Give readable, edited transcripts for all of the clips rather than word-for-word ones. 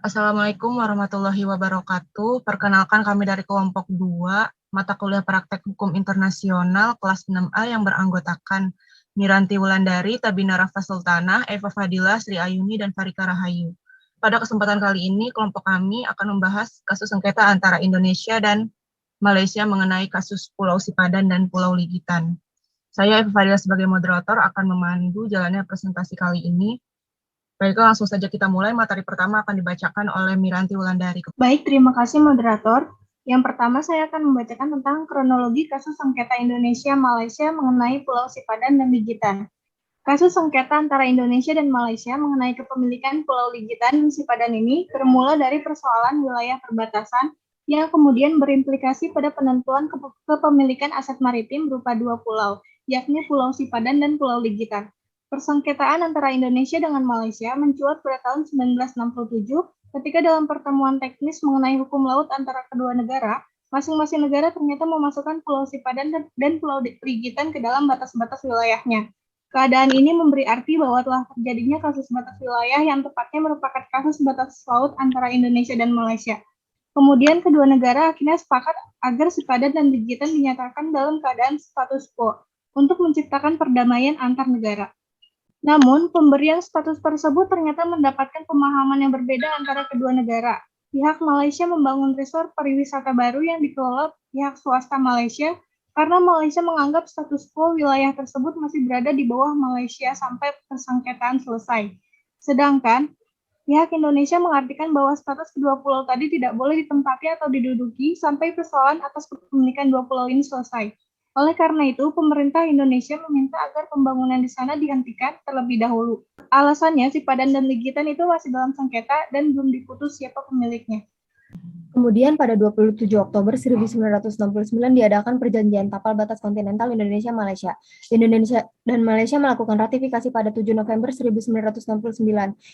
Assalamualaikum warahmatullahi wabarakatuh. Perkenalkan kami dari kelompok 2, mata kuliah praktek hukum internasional kelas 6A yang beranggotakan Miranti Wulandari, Tabina Rafa Sultanah, Eva Fadila, Sri Ayuni, dan Farika Rahayu. Pada kesempatan kali ini, kelompok kami akan membahas kasus sengketa antara Indonesia dan Malaysia mengenai kasus Pulau Sipadan dan Pulau Ligitan. Saya, Eva Fadila, sebagai moderator akan memandu jalannya presentasi kali ini. Baiklah, langsung saja kita mulai. Materi pertama akan dibacakan oleh Miranti Wulandari. Baik, terima kasih moderator. Yang pertama saya akan membacakan tentang kronologi kasus sengketa Indonesia-Malaysia mengenai Pulau Sipadan dan Ligitan. Kasus sengketa antara Indonesia dan Malaysia mengenai kepemilikan Pulau Ligitan dan Sipadan ini bermula dari persoalan wilayah perbatasan yang kemudian berimplikasi pada penentuan kepemilikan aset maritim berupa dua pulau, yakni Pulau Sipadan dan Pulau Ligitan. Persengketaan antara Indonesia dengan Malaysia mencuat pada tahun 1967 ketika dalam pertemuan teknis mengenai hukum laut antara kedua negara, masing-masing negara ternyata memasukkan Pulau Sipadan dan Pulau Ligitan ke dalam batas-batas wilayahnya. Keadaan ini memberi arti bahwa telah terjadinya kasus batas wilayah yang tepatnya merupakan kasus batas laut antara Indonesia dan Malaysia. Kemudian kedua negara akhirnya sepakat agar Sipadan dan Ligitan dinyatakan dalam keadaan status quo untuk menciptakan perdamaian antar negara. Namun, pemberian status tersebut ternyata mendapatkan pemahaman yang berbeda antara kedua negara. Pihak Malaysia membangun resort pariwisata baru yang dikelola pihak swasta Malaysia karena Malaysia menganggap status quo wilayah tersebut masih berada di bawah Malaysia sampai persengketaan selesai. Sedangkan pihak Indonesia mengartikan bahwa status kedua pulau tadi tidak boleh ditempati atau diduduki sampai persoalan atas kepemilikan dua pulau ini selesai. Oleh karena itu, pemerintah Indonesia meminta agar pembangunan di sana dihentikan terlebih dahulu. Alasannya, Sipadan dan Ligitan itu masih dalam sengketa dan belum diputus siapa pemiliknya. Kemudian pada 27 Oktober 1969 diadakan perjanjian tapal batas kontinental Indonesia-Malaysia. Indonesia dan Malaysia melakukan ratifikasi pada 7 November 1969.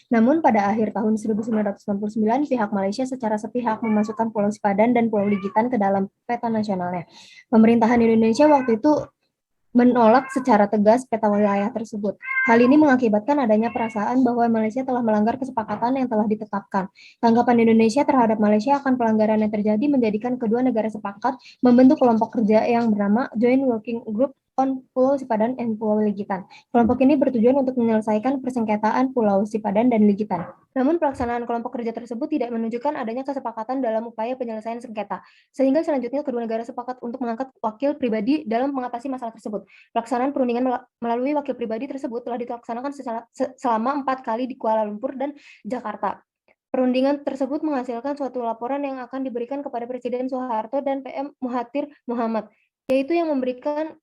Namun pada akhir tahun 1969, pihak Malaysia secara sepihak memasukkan Pulau Sipadan dan Pulau Ligitan ke dalam peta nasionalnya. Pemerintahan Indonesia waktu itu menolak secara tegas peta wilayah tersebut. Hal ini mengakibatkan adanya perasaan bahwa Malaysia telah melanggar kesepakatan yang telah ditetapkan. Tanggapan Indonesia terhadap Malaysia akan pelanggaran yang terjadi menjadikan kedua negara sepakat membentuk kelompok kerja yang bernama Joint Working Group on Pulau Sipadan dan Pulau Ligitan. Kelompok ini bertujuan untuk menyelesaikan persengketaan Pulau Sipadan dan Ligitan. Namun pelaksanaan kelompok kerja tersebut tidak menunjukkan adanya kesepakatan dalam upaya penyelesaian sengketa, sehingga selanjutnya kedua negara sepakat untuk mengangkat wakil pribadi dalam mengatasi masalah tersebut. Pelaksanaan perundingan melalui wakil pribadi tersebut telah dilaksanakan selama 4 kali di Kuala Lumpur dan Jakarta. Perundingan tersebut menghasilkan suatu laporan yang akan diberikan kepada Presiden Soeharto dan PM Mahathir Mohamad, yaitu yang memberikan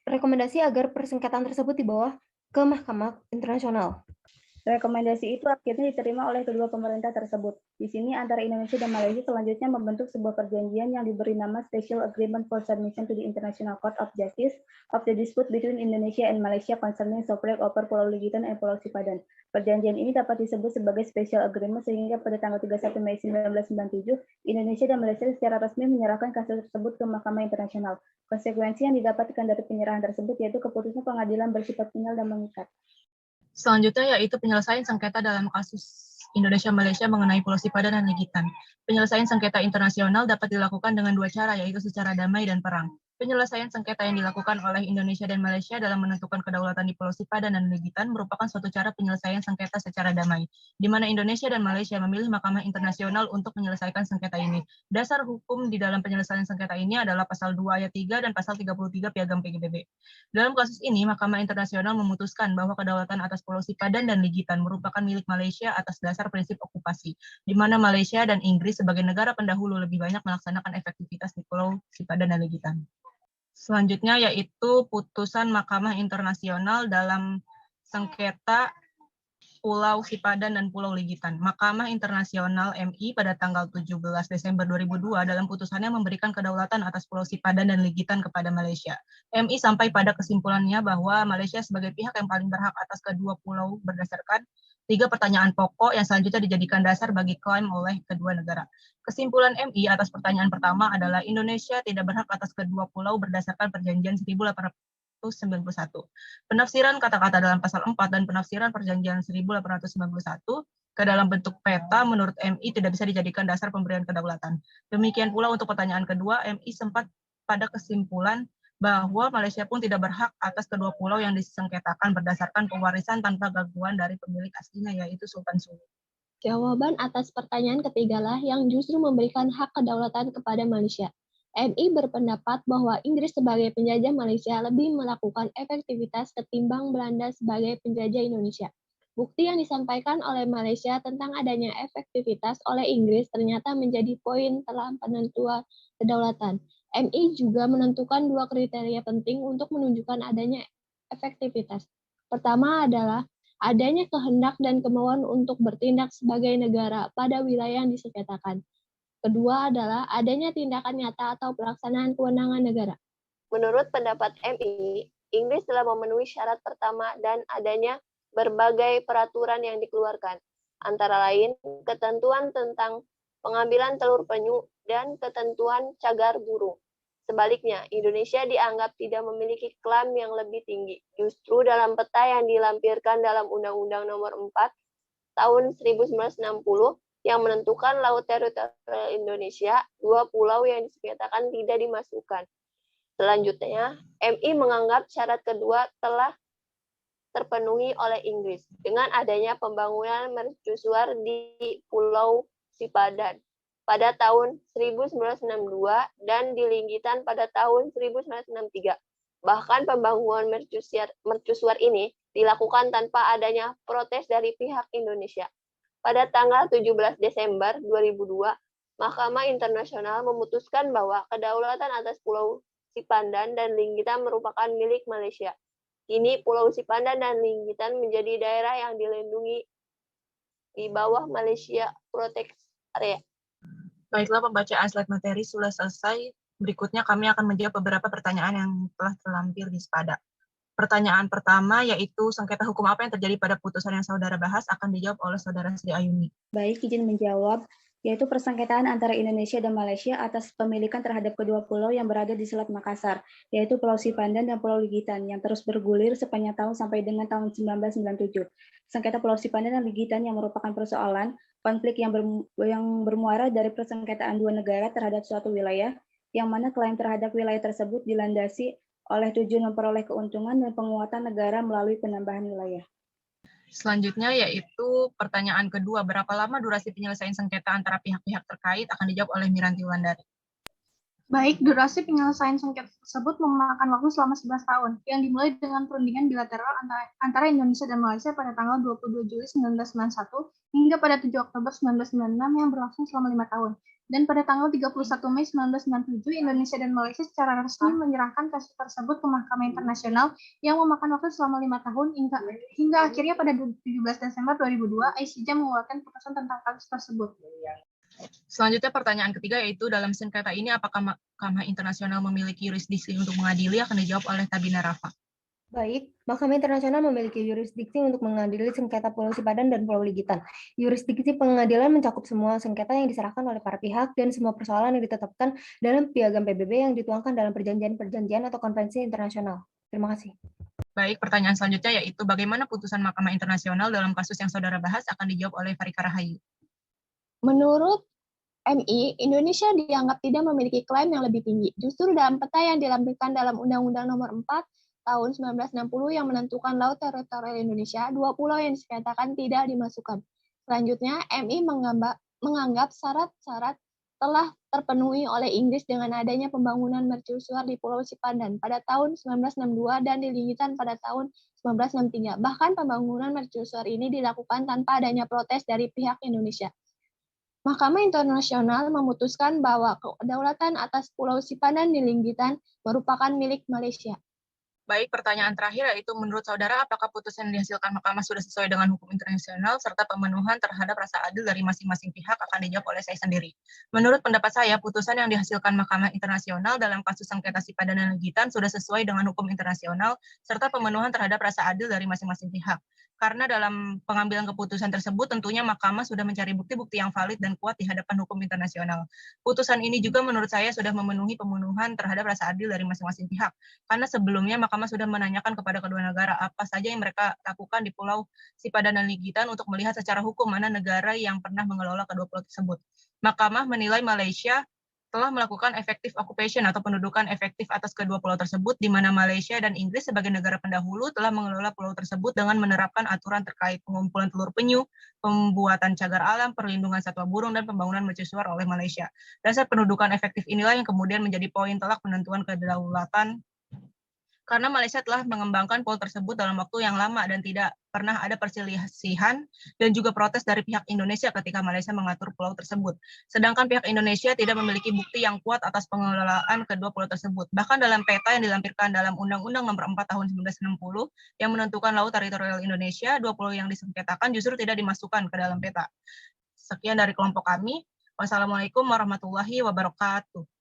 rekomendasi agar persengketaan tersebut dibawa ke Mahkamah Internasional. Rekomendasi itu akhirnya diterima oleh kedua pemerintah tersebut. Di sini antara Indonesia dan Malaysia selanjutnya membentuk sebuah perjanjian yang diberi nama Special Agreement for Submission to the International Court of Justice of the Dispute between Indonesia and Malaysia concerning sovereign over Pulau Ligitan and Pulau Sipadan. Perjanjian ini dapat disebut sebagai Special Agreement sehingga pada tanggal 31 Mei 1997, Indonesia dan Malaysia secara resmi menyerahkan kasus tersebut ke Mahkamah Internasional. Konsekuensi yang didapatkan dari penyerahan tersebut yaitu keputusan pengadilan bersifat final dan mengikat. Selanjutnya yaitu penyelesaian sengketa dalam kasus Indonesia-Malaysia mengenai Pulau Sipadan dan Ligitan. Penyelesaian sengketa internasional dapat dilakukan dengan dua cara, yaitu secara damai dan perang. Penyelesaian sengketa yang dilakukan oleh Indonesia dan Malaysia dalam menentukan kedaulatan di Pulau Sipadan dan Ligitan merupakan suatu cara penyelesaian sengketa secara damai, di mana Indonesia dan Malaysia memilih Mahkamah Internasional untuk menyelesaikan sengketa ini. Dasar hukum di dalam penyelesaian sengketa ini adalah Pasal 2 Ayat 3 dan Pasal 33 Piagam PBB. Dalam kasus ini, Mahkamah Internasional memutuskan bahwa kedaulatan atas Pulau Sipadan dan Ligitan merupakan milik Malaysia atas dasar prinsip okupasi, di mana Malaysia dan Inggris sebagai negara pendahulu lebih banyak melaksanakan efektivitas di Pulau Sipadan dan Ligitan. Selanjutnya yaitu putusan Mahkamah Internasional dalam sengketa Pulau Sipadan dan Pulau Ligitan. Mahkamah Internasional MI pada tanggal 17 Desember 2002 dalam putusannya memberikan kedaulatan atas Pulau Sipadan dan Ligitan kepada Malaysia. MI sampai pada kesimpulannya bahwa Malaysia sebagai pihak yang paling berhak atas kedua pulau berdasarkan 3 pertanyaan pokok yang selanjutnya dijadikan dasar bagi klaim oleh kedua negara. Kesimpulan MI atas pertanyaan pertama adalah Indonesia tidak berhak atas kedua pulau berdasarkan perjanjian 1884 Penafsiran kata-kata dalam pasal 4 dan penafsiran perjanjian 1891 ke dalam bentuk peta menurut MI tidak bisa dijadikan dasar pemberian kedaulatan. Demikian pula untuk pertanyaan kedua, MI sempat pada kesimpulan bahwa Malaysia pun tidak berhak atas kedua pulau yang disengketakan berdasarkan pewarisan tanpa gangguan dari pemilik aslinya, yaitu Sultan Sulu. Jawaban atas pertanyaan ketigalah yang justru memberikan hak kedaulatan kepada Malaysia. MI berpendapat bahwa Inggris sebagai penjajah Malaysia lebih melakukan efektivitas ketimbang Belanda sebagai penjajah Indonesia. Bukti yang disampaikan oleh Malaysia tentang adanya efektivitas oleh Inggris ternyata menjadi poin dalam penentuan kedaulatan. MI juga menentukan dua kriteria penting untuk menunjukkan adanya efektivitas. Pertama adalah adanya kehendak dan kemauan untuk bertindak sebagai negara pada wilayah yang disengketakan. Kedua adalah adanya tindakan nyata atau pelaksanaan kewenangan negara. Menurut pendapat MI, Inggris telah memenuhi syarat pertama dan adanya berbagai peraturan yang dikeluarkan, antara lain ketentuan tentang pengambilan telur penyu dan ketentuan cagar burung. Sebaliknya, Indonesia dianggap tidak memiliki klaim yang lebih tinggi. Justru dalam peta yang dilampirkan dalam Undang-Undang Nomor 4 Tahun 1960 yang menentukan laut teritorial Indonesia, dua pulau yang disengketakan tidak dimasukkan. Selanjutnya, MI menganggap syarat kedua telah terpenuhi oleh Inggris dengan adanya pembangunan mercusuar di Pulau Sipadan pada tahun 1962 dan di Linggitan pada tahun 1963. Bahkan pembangunan mercusuar ini dilakukan tanpa adanya protes dari pihak Indonesia. Pada tanggal 17 Desember 2002, Mahkamah Internasional memutuskan bahwa kedaulatan atas Pulau Sipadan dan Linggitan merupakan milik Malaysia. Kini Pulau Sipadan dan Linggitan menjadi daerah yang dilindungi di bawah Malaysia Protected Area. Baiklah, pembacaan slide materi sudah selesai. Berikutnya kami akan menjawab beberapa pertanyaan yang telah terlampir di SPADA. Pertanyaan pertama yaitu sengketa hukum apa yang terjadi pada putusan yang saudara bahas akan dijawab oleh saudara Sri Ayuni. Baik, izin menjawab, yaitu persengketaan antara Indonesia dan Malaysia atas pemilikan terhadap kedua pulau yang berada di Selat Makassar, yaitu Pulau Sipadan dan Pulau Linggitan, yang terus bergulir sepanjang tahun sampai dengan tahun 1997. Sengketa Pulau Sipadan dan Linggitan yang merupakan persoalan konflik yang bermuara dari persengketaan dua negara terhadap suatu wilayah, yang mana klaim terhadap wilayah tersebut dilandasi oleh tujuan memperoleh keuntungan dan penguatan negara melalui penambahan wilayah. Selanjutnya yaitu pertanyaan kedua, berapa lama durasi penyelesaian sengketa antara pihak-pihak terkait akan dijawab oleh Miranti Wulandari. Baik, durasi penyelesaian sengketa tersebut memakan waktu selama 11 tahun, yang dimulai dengan perundingan bilateral antara Indonesia dan Malaysia pada tanggal 22 Juli 1991 hingga pada 7 Oktober 1996 yang berlangsung selama 5 tahun. Dan pada tanggal 31 Mei 1997, Indonesia dan Malaysia secara resmi menyerahkan kasus tersebut ke Mahkamah Internasional yang memakan waktu selama 5 tahun hingga akhirnya pada 17 Desember 2002, ICJ mengeluarkan putusan tentang kasus tersebut. Selanjutnya pertanyaan ketiga yaitu dalam sengketa ini apakah Mahkamah Internasional memiliki yurisdiksi untuk mengadili akan dijawab oleh Tabina Rafa. Baik, Mahkamah Internasional memiliki yurisdiksi untuk mengadili sengketa Pulau Sipadan dan Pulau Linggitan. Yurisdiksi pengadilan mencakup semua sengketa yang diserahkan oleh para pihak dan semua persoalan yang ditetapkan dalam piagam PBB yang dituangkan dalam perjanjian-perjanjian atau konvensi internasional. Terima kasih. Baik, pertanyaan selanjutnya yaitu bagaimana putusan Mahkamah Internasional dalam kasus yang saudara bahas akan dijawab oleh Farika Rahayu. Menurut MI, Indonesia dianggap tidak memiliki klaim yang lebih tinggi. Justru dalam peta yang dilampirkan dalam Undang-Undang Nomor 4 Tahun 1960 yang menentukan laut teritorial Indonesia, dua pulau yang disengketakan tidak dimasukkan. Selanjutnya, MI menganggap syarat-syarat telah terpenuhi oleh Inggris dengan adanya pembangunan mercusuar di Pulau Sipadan pada tahun 1962 dan di Linggitan pada tahun 1963. Bahkan pembangunan mercusuar ini dilakukan tanpa adanya protes dari pihak Indonesia. Mahkamah Internasional memutuskan bahwa kedaulatan atas Pulau Sipadan di Linggitan merupakan milik Malaysia. Baik, pertanyaan terakhir yaitu menurut saudara apakah putusan yang dihasilkan Mahkamah sudah sesuai dengan hukum internasional serta pemenuhan terhadap rasa adil dari masing-masing pihak akan dijawab oleh saya sendiri. Menurut pendapat saya, putusan yang dihasilkan Mahkamah Internasional dalam kasus sengketa Sipadan dan Linggitan sudah sesuai dengan hukum internasional serta pemenuhan terhadap rasa adil dari masing-masing pihak. Karena dalam pengambilan keputusan tersebut tentunya Mahkamah sudah mencari bukti-bukti yang valid dan kuat di hadapan hukum internasional. Putusan ini juga menurut saya sudah memenuhi pemenuhan terhadap rasa adil dari masing-masing pihak. Karena sebelumnya Mahkamah sudah menanyakan kepada kedua negara apa saja yang mereka lakukan di Pulau Sipadan dan Ligitan untuk melihat secara hukum mana negara yang pernah mengelola kedua pulau tersebut. Mahkamah menilai Malaysia telah melakukan effective occupation atau pendudukan efektif atas kedua pulau tersebut, di mana Malaysia dan Inggris sebagai negara pendahulu telah mengelola pulau tersebut dengan menerapkan aturan terkait pengumpulan telur penyu, pembuatan cagar alam, perlindungan satwa burung, dan pembangunan mercusuar oleh Malaysia. Dasar pendudukan efektif inilah yang kemudian menjadi poin telak penentuan kedaulatan, karena Malaysia telah mengembangkan pulau tersebut dalam waktu yang lama dan tidak pernah ada perselisihan dan juga protes dari pihak Indonesia ketika Malaysia mengatur pulau tersebut. Sedangkan pihak Indonesia tidak memiliki bukti yang kuat atas pengelolaan kedua pulau tersebut. Bahkan dalam peta yang dilampirkan dalam Undang-Undang Nomor 4 Tahun 1960 yang menentukan laut teritorial Indonesia, dua pulau yang disengketakan justru tidak dimasukkan ke dalam peta. Sekian dari kelompok kami. Wassalamualaikum warahmatullahi wabarakatuh.